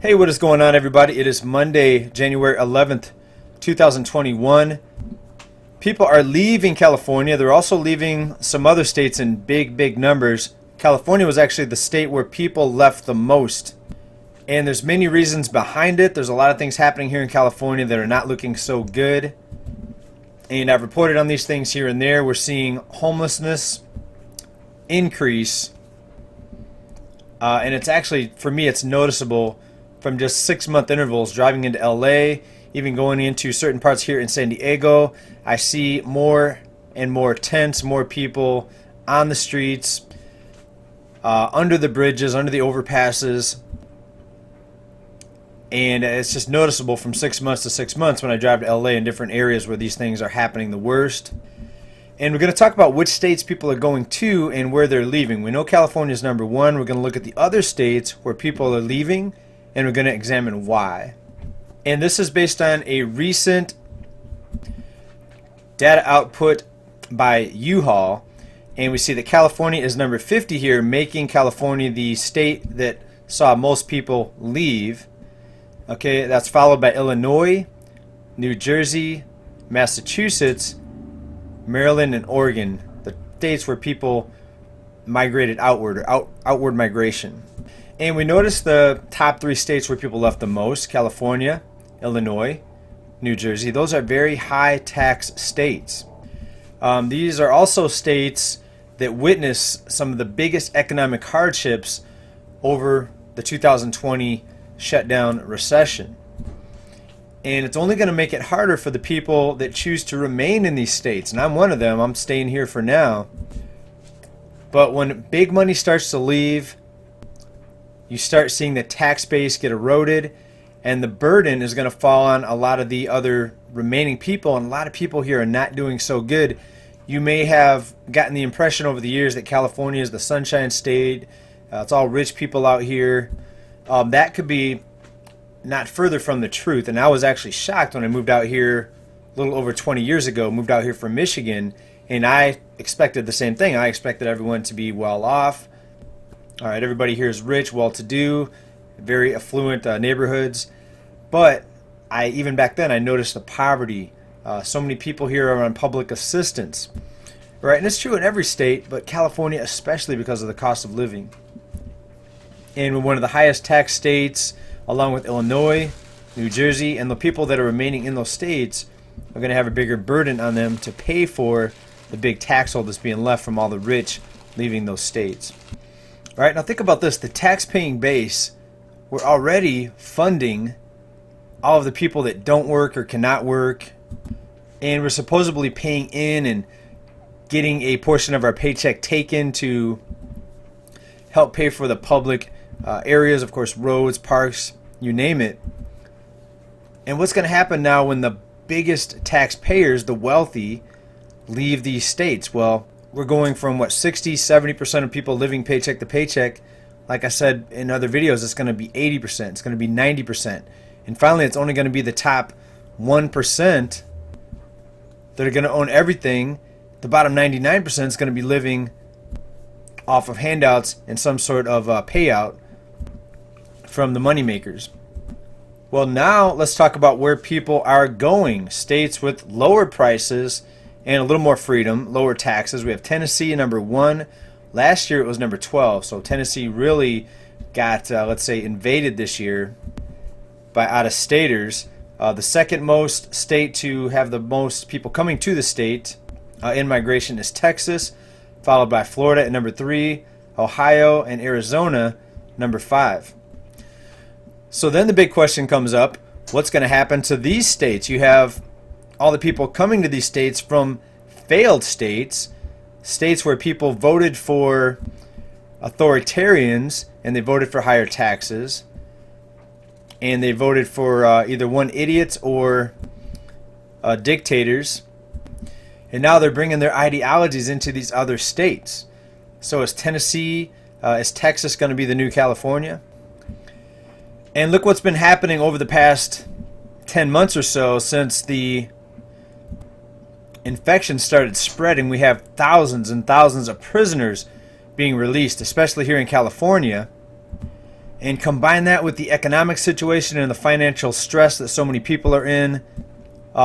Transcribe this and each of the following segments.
Hey, what is going on, everybody? It is Monday, January 11th, 2021. People are leaving California. They're also leaving some other states in big numbers. California was actually the state where people left the most. And there's many reasons behind it. There's a lot of things happening here in California that are not looking so good. And I've reported on these things here and there. We're seeing homelessness increase. And it's actually, for me, it's noticeable from just 6-month intervals driving into LA, even going into certain parts here in San Diego. I see more and more tents, more people on the streets, under the bridges, under the overpasses. And it's just noticeable from 6 months to 6 months when I drive to LA in different areas where these things are happening the worst. And we're going to talk about which states people are going to and where they're leaving. We know California is number one. We're going to look at the other states where people are leaving, and we're going to examine why. And this is based on a recent data output by U-Haul. And we see that California is number 50 here, making California the state that saw most people leave. Okay, that's followed by Illinois, New Jersey, Massachusetts, Maryland, and Oregon, the states where people migrated outward, or outward migration. And we noticed the top 3 states where people left the most: California, Illinois, New Jersey. Those are very high tax states. These are also states that witness some of the biggest economic hardships over the 2020 shutdown recession. And it's only going to make it harder for the people that choose to remain in these states. And I'm one of them. I'm staying here for now. But when big money starts to leave, you start seeing the tax base get eroded, and the burden is going to fall on a lot of the other remaining people, and a lot of people here are not doing so good. You may have gotten the impression over the years that California is the Sunshine State. It's all rich people out here. That could be not further from the truth, and I was actually shocked when I moved out here a little over 20 years ago, moved out here from Michigan, and I expected the same thing. I expected everyone to be well off. All right, everybody here is rich, well-to-do, very affluent neighborhoods. But even back then, I noticed the poverty. So many people here are on public assistance. Right, and it's true in every state, but California especially because of the cost of living. And we're one of the highest tax states, along with Illinois, New Jersey, and the people that are remaining in those states are going to have a bigger burden on them to pay for the big tax hole that's being left from all the rich leaving those states. All right, now think about this. The tax-paying base, we're already funding all of the people that don't work or cannot work, and we're supposedly paying in and getting a portion of our paycheck taken to help pay for the public areas, of course, roads, parks, you name it. And what's going to happen now when the biggest taxpayers, the wealthy, leave these states? Well, we're going from, 60-70% of people living paycheck to paycheck. Like I said in other videos, it's going to be 80%. It's going to be 90%. And finally, it's only going to be the top 1% that are going to own everything. The bottom 99% is going to be living off of handouts and some sort of payout from the moneymakers. Well, now let's talk about where people are going. States with lower prices and a little more freedom, lower taxes. We have Tennessee, number 1. Last year it was number 12. So Tennessee really got, let's say, invaded this year by out-of-staters. The second most state to have the most people coming to the state in migration is Texas, followed by Florida at number 3, Ohio and Arizona, number 5. So then the big question comes up, what's going to happen to these states? You have all the people coming to these states from failed states, states where people voted for authoritarians and they voted for higher taxes, and they voted for either one idiots or dictators, and now they're bringing their ideologies into these other states. So is Texas going to be the new California? And look what's been happening over the past 10 months or so since the infection started spreading. We have thousands and thousands of prisoners being released, especially here in California. And combine that with the economic situation and the financial stress that so many people are in.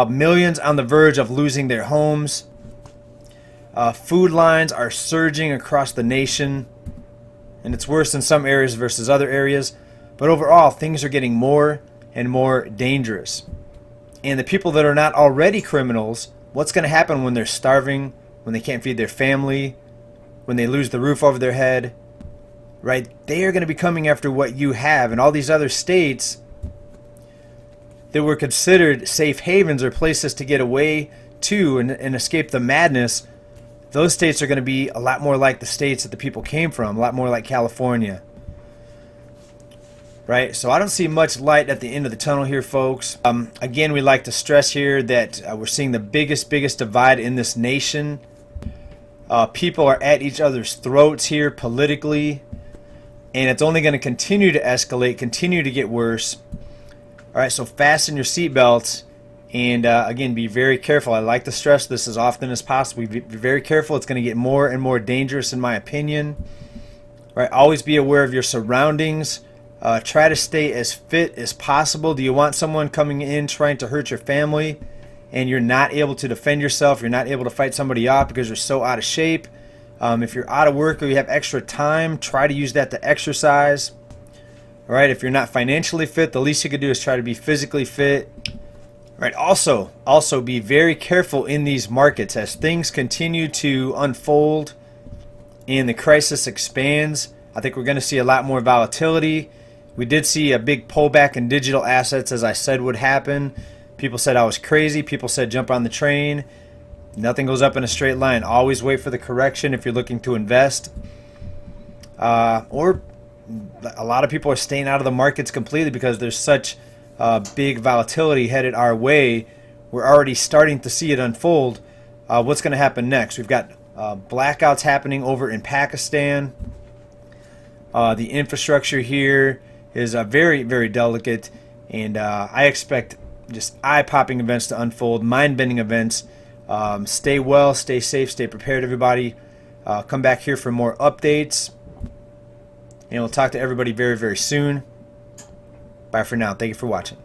Millions on the verge of losing their homes. Food lines are surging across the nation. And it's worse in some areas versus other areas. But overall, things are getting more and more dangerous. And the people that are not already criminals, what's going to happen when they're starving, when they can't feed their family, when they lose the roof over their head, right? They are going to be coming after what you have. And all these other states that were considered safe havens or places to get away to and escape the madness, those states are going to be a lot more like the states that the people came from, a lot more like California. Right? So I don't see much light at the end of the tunnel here, folks. Again, we like to stress here that we're seeing the biggest divide in this nation. People are at each other's throats here politically, and it's only going to continue to escalate, continue to get worse. All right, so fasten your seatbelts, and again, be very careful. I like to stress this as often as possible. Be very careful. It's going to get more and more dangerous, in my opinion. All right, always be aware of your surroundings. Try to stay as fit as possible. Do you want someone coming in trying to hurt your family and you're not able to defend yourself? You're not able to fight somebody off because you're so out of shape. If you're out of work or you have extra time, try to use that to exercise. All right, if you're not financially fit, the least you could do is try to be physically fit. All right, also be very careful in these markets as things continue to unfold and the crisis expands. I think we're going to see a lot more volatility. We did see a big pullback in digital assets, as I said would happen. People said I was crazy. People said jump on the train. Nothing goes up in a straight line. Always wait for the correction if you're looking to invest. Or a lot of people are staying out of the markets completely because there's such big volatility headed our way. We're already starting to see it unfold. What's going to happen next? We've got blackouts happening over in Pakistan. The infrastructure here is very delicate, and I expect just eye-popping events to unfold, mind-bending events. Stay well, stay safe, stay prepared, everybody. Come back here for more updates, and we'll talk to everybody very soon. Bye for now. Thank you for watching.